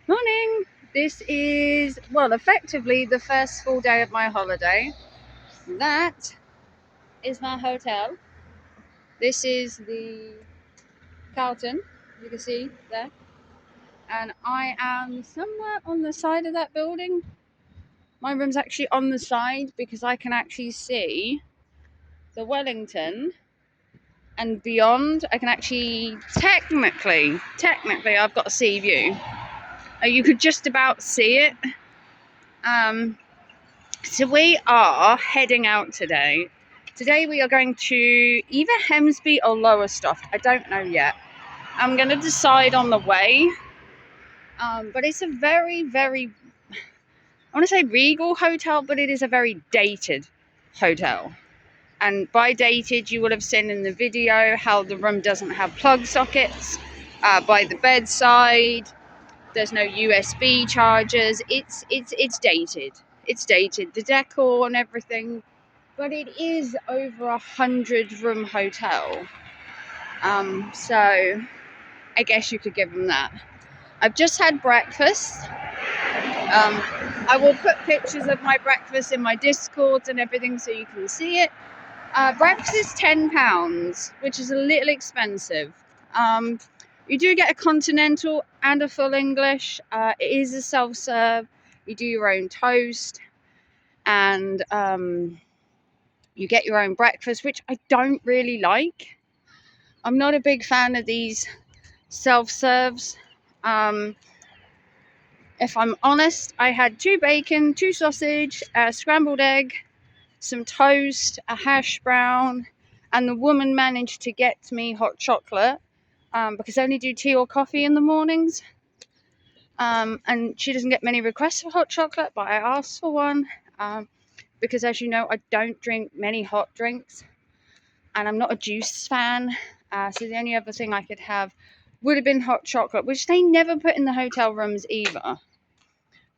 Morning. This is, well, effectively the first full day of my holiday. That is my hotel. This is the Carlton, you can see there. And I am somewhere on the side of that building. My room's actually on the side because I can actually see the Wellington and beyond. I can actually, technically, I've got a sea view. You could just about see it. So we are heading out today. Today we are going to either Hemsby or Lowestoft. I don't know yet. I'm going to decide on the way. But it's a very, very, I want to say regal hotel, but it is a very dated hotel. And by dated, you will have seen in the video how the room doesn't have plug sockets by the bedside. There's no USB chargers. It's dated. It's dated. The decor and everything. But it is over 100-room hotel. So I guess you could give them that. I've just had breakfast. I will put pictures of my breakfast in my Discord and everything so you can see it. Breakfast is £10, which is a little expensive. You do get a continental and a full English. It is a self-serve. You do your own toast. And you get your own breakfast, which I don't really like. I'm not a big fan of these self-serves. If I'm honest, I had 2 bacon, 2 sausage, a scrambled egg, some toast, a hash brown, and the woman managed to get me hot chocolate because I only do tea or coffee in the mornings. And she doesn't get many requests for hot chocolate, but I asked for one because, as you know, I don't drink many hot drinks. And I'm not a juice fan, so the only other thing I could have would have been hot chocolate, which they never put in the hotel rooms either.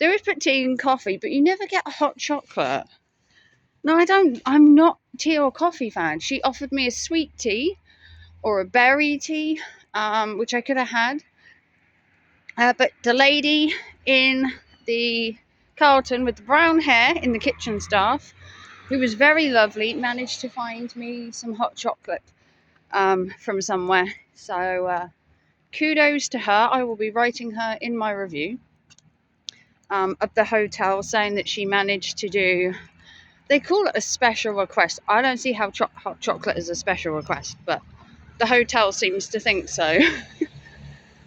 There is put tea and coffee, but you never get a hot chocolate. No, I don't. I'm not tea or coffee fan. She offered me a sweet tea or a berry tea, which I could have had. But the lady in the Carlton with the brown hair in the kitchen staff, who was very lovely, managed to find me some hot chocolate from somewhere. So kudos to her. I will be writing her in my review of the hotel, saying that she managed to do, they call it a special request. I don't see how hot chocolate is a special request, but the hotel seems to think so.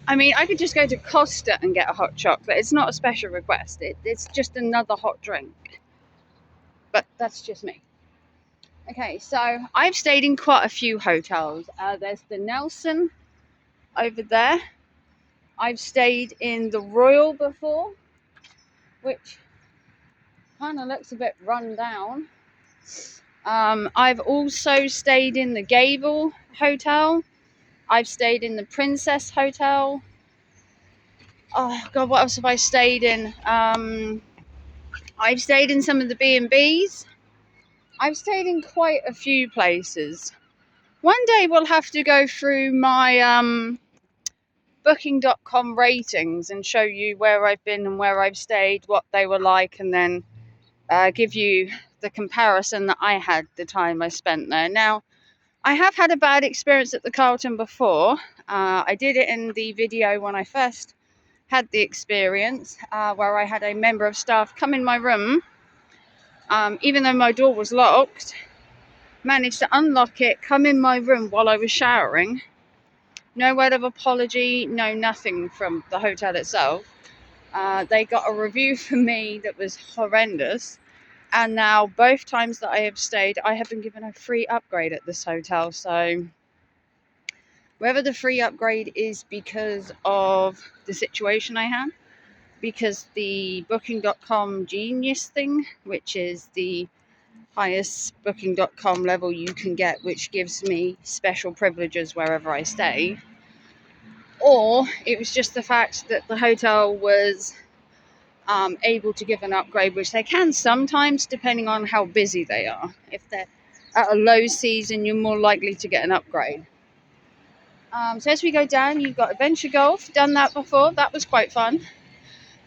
I mean, I could just go to Costa and get a hot chocolate. It's not a special request. It's just another hot drink. But that's just me. Okay, so I've stayed in quite a few hotels. There's the Nelson over there. I've stayed in the Royal before, which kind of looks a bit run down. I've also stayed in the Gable Hotel. I've stayed in the Princess Hotel. Oh God, what else have I stayed in? I've stayed in some of the B&Bs. I've stayed in quite a few places. One day we'll have to go through my booking.com ratings and show you where I've been and where I've stayed, what they were like, and then give you the comparison that I had the time I spent there. Now, I have had a bad experience at the Carlton before. I did it in the video when I first had the experience, where I had a member of staff come in my room, even though my door was locked, managed to unlock it, come in my room while I was showering. No word of apology, no nothing from the hotel itself. They got a review from me that was horrendous. And now both times that I have stayed, I have been given a free upgrade at this hotel. So whether the free upgrade is because of the situation I had, because the booking.com genius thing, which is the highest booking.com level you can get, which gives me special privileges wherever I stay, or it was just the fact that the hotel was able to give an upgrade, which they can sometimes depending on how busy they are. If they're at a low season, you're more likely to get an upgrade. So as we go down, you've got adventure golf. Done that before. That was quite fun.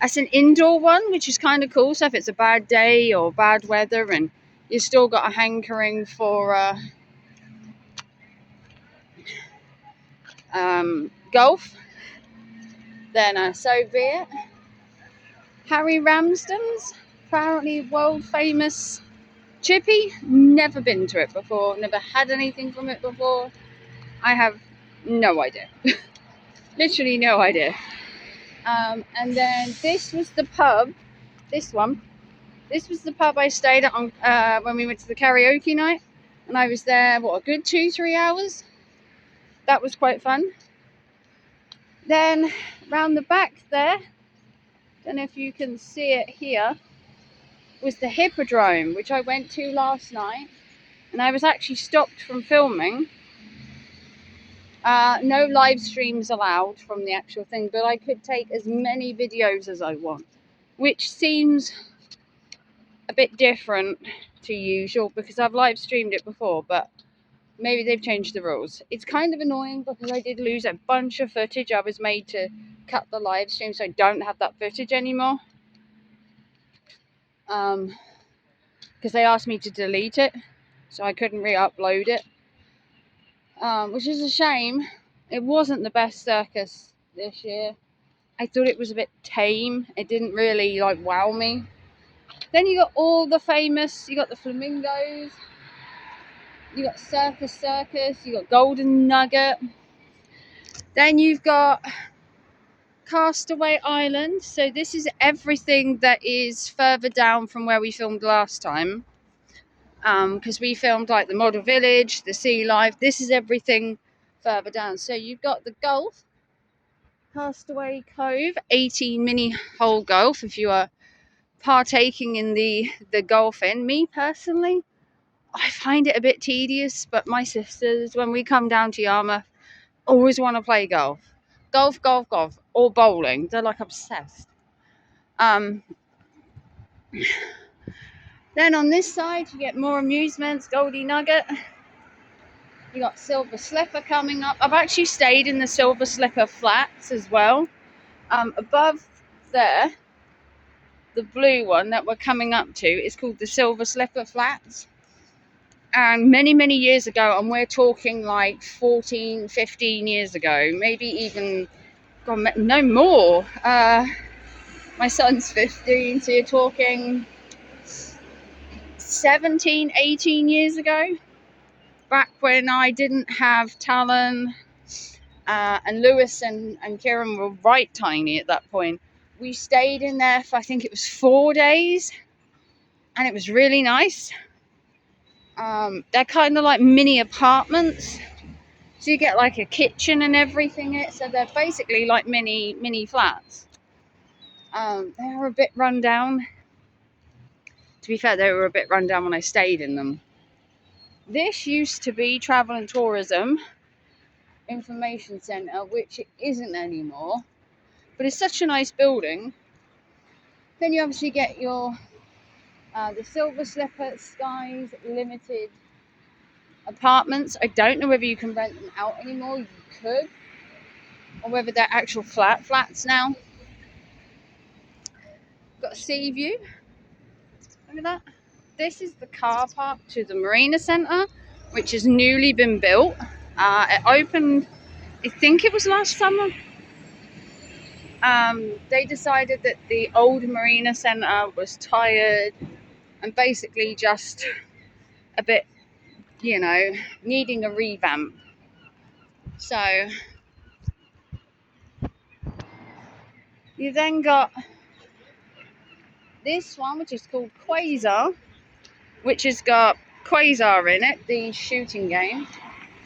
That's an indoor one, which is kind of cool. So if it's a bad day or bad weather and you've still got a hankering for golf, then so be it. Harry Ramsden's, apparently world famous chippy. Never been to it before, never had anything from it before. I have no idea. Literally no idea. And then this was the pub, this one. This was the pub I stayed at on when we went to the karaoke night. And I was there, a good 2-3 hours. That was quite fun. Then round the back there, don't know if you can see it here, was the Hippodrome, which I went to last night. And I was actually stopped from filming. No live streams allowed from the actual thing, but I could take as many videos as I want, which seems a bit different to usual because I've live streamed it before, but maybe they've changed the rules. It's kind of annoying because I did lose a bunch of footage. I was made to cut the live stream, so I don't have that footage anymore. Because they asked me to delete it, so I couldn't re-upload it. Which is a shame. It wasn't the best circus this year. I thought it was a bit tame. It didn't really wow me. Then you got all the famous, you got the flamingos, you got Circus, you got Golden Nugget. Then you've got Castaway Island. So this is everything that is further down from where we filmed last time. Because we filmed the Model Village, the Sea Life. This is everything further down. So you've got the golf, Castaway Cove, 18 mini hole golf if you are partaking in the golfing. Me personally, I find it a bit tedious, but my sisters, when we come down to Yarmouth, always want to play golf, or bowling. They're obsessed. Then on this side, you get more amusements, Goldie Nugget. You got Silver Slipper coming up. I've actually stayed in the Silver Slipper flats as well. Above there, the blue one that we're coming up to is called the Silver Slipper Flats. And many, many years ago, and we're talking 14, 15 years ago, maybe even, no more. My son's 15, so you're talking 17, 18 years ago. Back when I didn't have Talon, and Lewis and Kieran were right tiny at that point. We stayed in there for, I think it was 4 days, and it was really nice. They're kind of like mini apartments, so you get a kitchen and everything in it. So they're basically like mini flats. They are a bit run down. To be fair, they were a bit run down when I stayed in them. This used to be Travel and Tourism Information Centre, which it isn't anymore, but it's such a nice building. Then you obviously get your the Silver Slipper Skies Limited apartments. I don't know whether you can rent them out anymore. You could, or whether they're actual flats now. Got a sea view. Look at that. This is the car park to the Marina Centre, which has newly been built. It opened, I think it was last summer. They decided that the old Marina Centre was tired and basically just a bit, needing a revamp. So you then got this one, which is called Quasar, which has got Quasar in it, the shooting game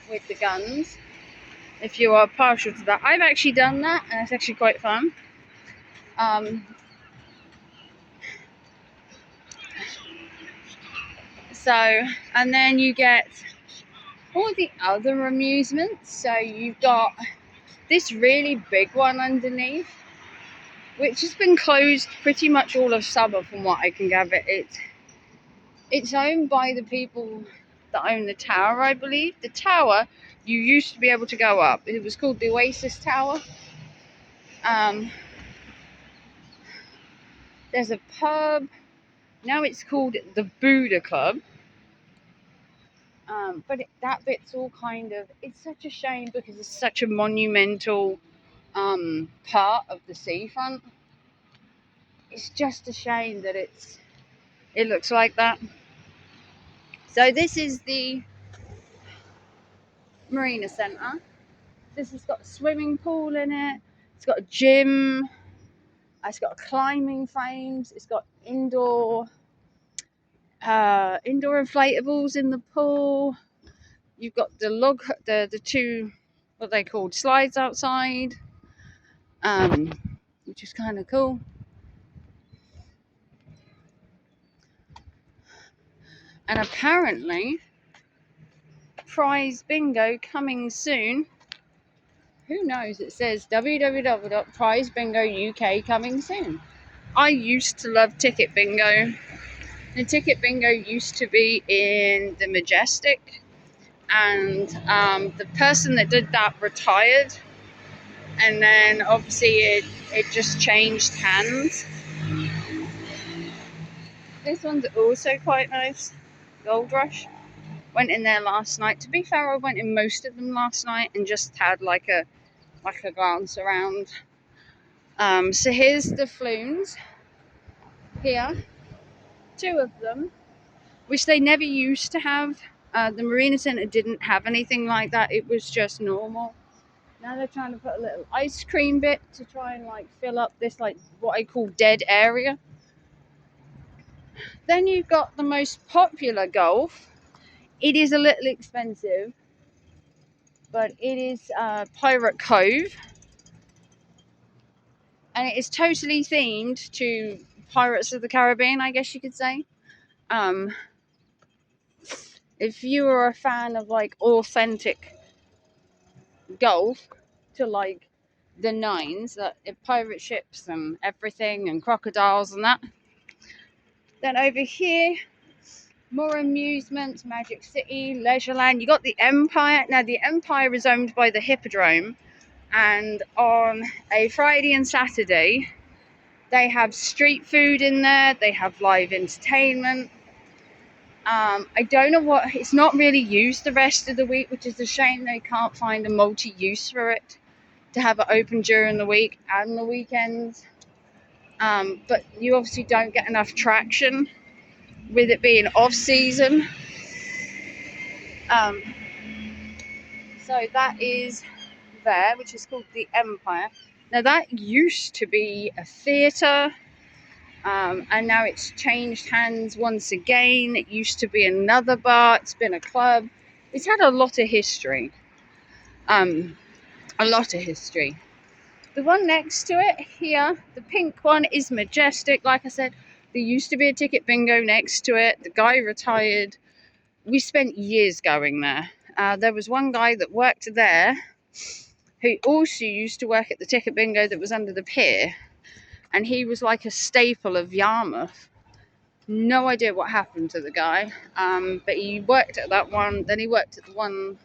with the guns. If you are partial to that, I've actually done that, and it's actually quite fun. And then you get all the other amusements. So you've got this really big one underneath, which has been closed pretty much all of summer from what I can gather. It's owned by the people that own the tower, I believe. The tower, you used to be able to go up. It was called the Oasis Tower. There's a pub. Now it's called the Buddha Club. But that bit's all kind of, it's such a shame because it's such a monumental part of the seafront. It's just a shame that it looks like that. So this is the Marina Centre. This has got a swimming pool in it. It's got a gym. It's got climbing frames. It's got indoor inflatables in the pool. You've got the two, what they called, slides outside, which is kind of cool. And apparently, prize bingo coming soon. Who knows? It says www.prizebingouk coming soon. I used to love ticket bingo. The ticket bingo used to be in the Majestic, and the person that did that retired, and then obviously it just changed hands. This one's also quite nice. Gold Rush. Went in there last night. To be fair, I went in most of them last night and just had like a glance around. So here's the flumes. Here, two of them, which they never used to have. The Marina Centre didn't have anything like that. It was just normal. Now they're trying to put a little ice cream bit to try and like fill up this like what I call dead area. Then you've got the most popular golf. It is a little expensive, but it is Pirate Cove, and it is totally themed to Pirates of the Caribbean, I guess you could say. If you are a fan of like authentic golf to like the nines, that pirate ships and everything and crocodiles and that, then over here, more amusements, Magic City, Leisureland. You got the Empire. Now the Empire is owned by the Hippodrome, and on a Friday and Saturday they have street food in there, they have live entertainment. I don't know what, it's not really used the rest of the week, which is a shame. They can't find a multi-use for it to have it open during the week and the weekends. But you obviously don't get enough traction with it being off season. So that is there, which is called the Empire. Now that used to be a theatre, and now it's changed hands once again. It used to be another bar. It's been a club. It's had a lot of history. A lot of history. The one next to it here, the pink one, is Majestic. Like I said, there used to be a ticket bingo next to it. The guy retired. We spent years going there. There was one guy that worked there who also used to work at the ticket bingo that was under the pier, and he was like a staple of Yarmouth. No idea what happened to the guy, but he worked at that one, then he worked at the one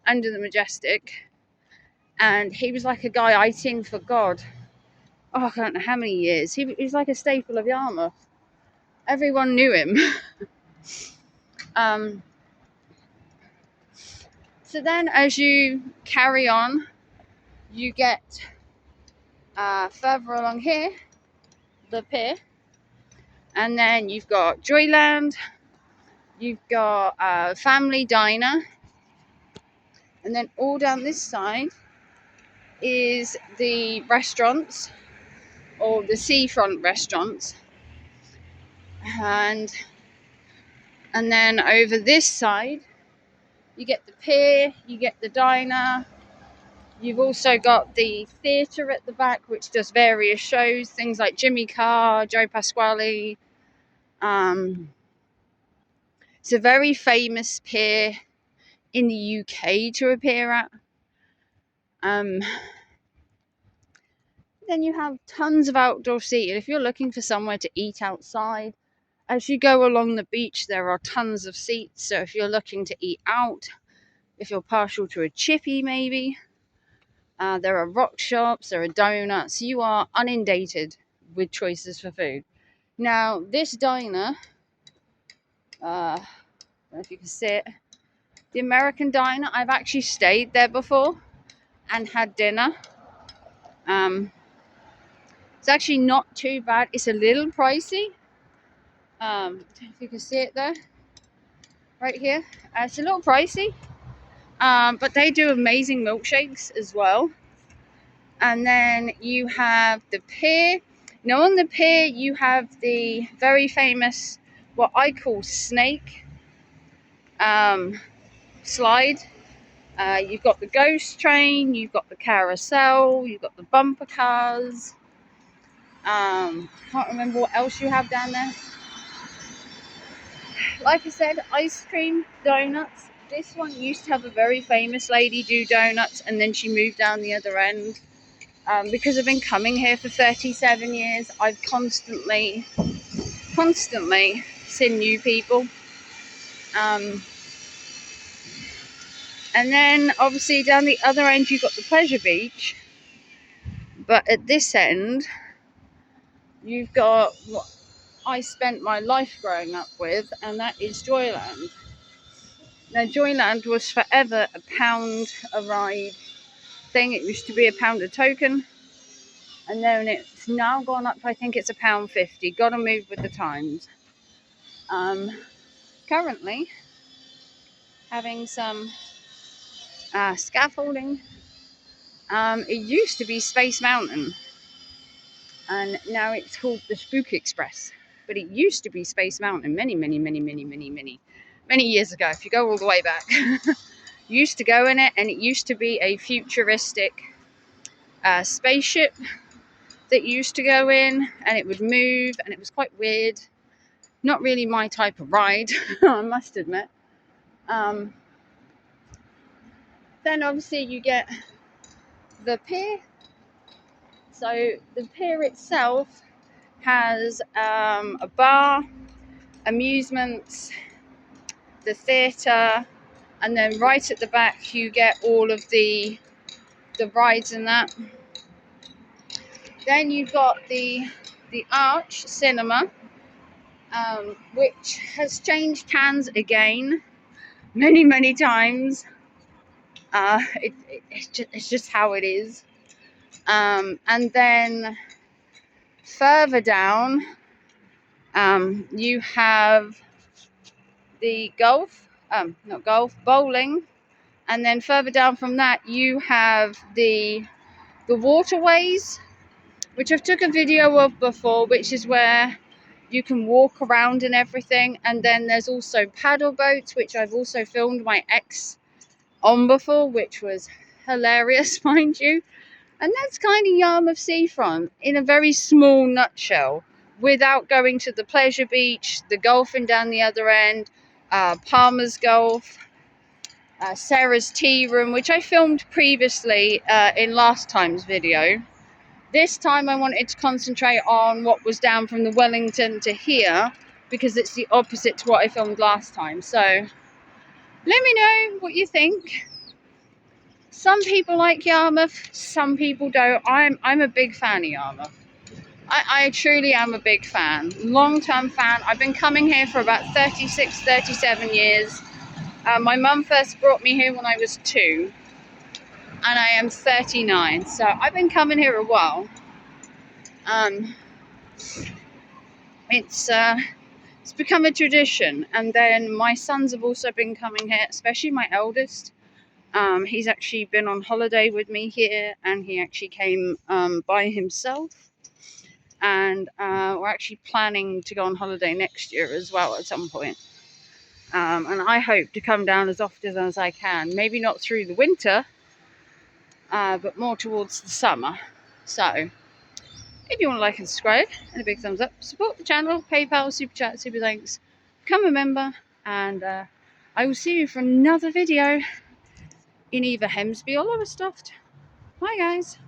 under the Majestic, and he was like a guy I sing for God. Oh, I don't know how many years. He was like a staple of Yarmouth. Everyone knew him. So then as you carry on, you get further along here, the pier, and then you've got Joyland, you've got Family Diner, and then all down this side is the restaurants, or the seafront restaurants, and then over this side you get the pier, you get the diner. You've also got the theatre at the back, which does various shows, things like Jimmy Carr, Joe Pasquale. It's a very famous pier in the UK to appear at. Then you have tons of outdoor seating. If you're looking for somewhere to eat outside, as you go along the beach, there are tons of seats. So if you're looking to eat out, if you're partial to a chippy maybe, there are rock shops, there are donuts. You are inundated with choices for food. Now, this diner, I don't know if you can see it, the American diner, I've actually stayed there before and had dinner. It's actually not too bad. It's a little pricey. I don't know if you can see it there, right here. It's a little pricey, but they do amazing milkshakes as well. And then you have the pier. Now on the pier you have the very famous, what I call snake slide. You've got the ghost train, you've got the carousel, you've got the bumper cars. Can't remember what else you have down there. Like I said, ice cream, donuts. This one used to have a very famous lady do donuts, and then she moved down the other end. Because I've been coming here for 37 years, I've constantly seen new people. And then obviously down the other end you've got the pleasure beach, but at this end you've got what I spent my life growing up with, and that is Joyland. Now Joyland was forever a pound a ride thing. It used to be a pound a token, and then it's now gone up to, I think it's £1.50. Gotta move with the times. Currently having some scaffolding. It used to be Space Mountain, and now it's called the Spook Express. But it used to be Space Mountain many years ago. If you go all the way back, used to go in it, and it used to be a futuristic spaceship that used to go in, and it would move, and it was quite weird. Not really my type of ride, I must admit. Then obviously you get the pier. So the pier itself has a bar, amusements, the theatre, and then right at the back you get all of the rides and that. Then you've got the Arch Cinema, which has changed hands again many times. It's just how it is. And then further down, you have the bowling, and then further down from that you have the waterways, which I've took a video of before, which is where you can walk around and everything. And then there's also paddle boats, which I've also filmed my ex on before, which was hilarious, mind you. And that's kind of Yarmouth Seafront in a very small nutshell, without going to the pleasure beach, the golfing down the other end, Palmer's Golf, Sarah's Tea Room, which I filmed previously in last time's video. This time I wanted to concentrate on what was down from the Wellington to here, because it's the opposite to what I filmed last time. So let me know what you think. Some people like Yarmouth, some people don't. I'm a big fan of Yarmouth. I truly am a big fan, long-term fan. I've been coming here for about 36, 37 years. My mum first brought me here when I was 2, and I am 39, so I've been coming here a while. It's become a tradition, and then my sons have also been coming here, especially my eldest. He's actually been on holiday with me here, and he actually came by himself. And we're actually planning to go on holiday next year as well at some point. And I hope to come down as often as I can. Maybe not through the winter, but more towards the summer. So if you want to like and subscribe, and a big thumbs up, support the channel, PayPal, Super Chat, Super Thanks, become a member, and I will see you for another video in either Hemsby or Lowestoft. Bye guys.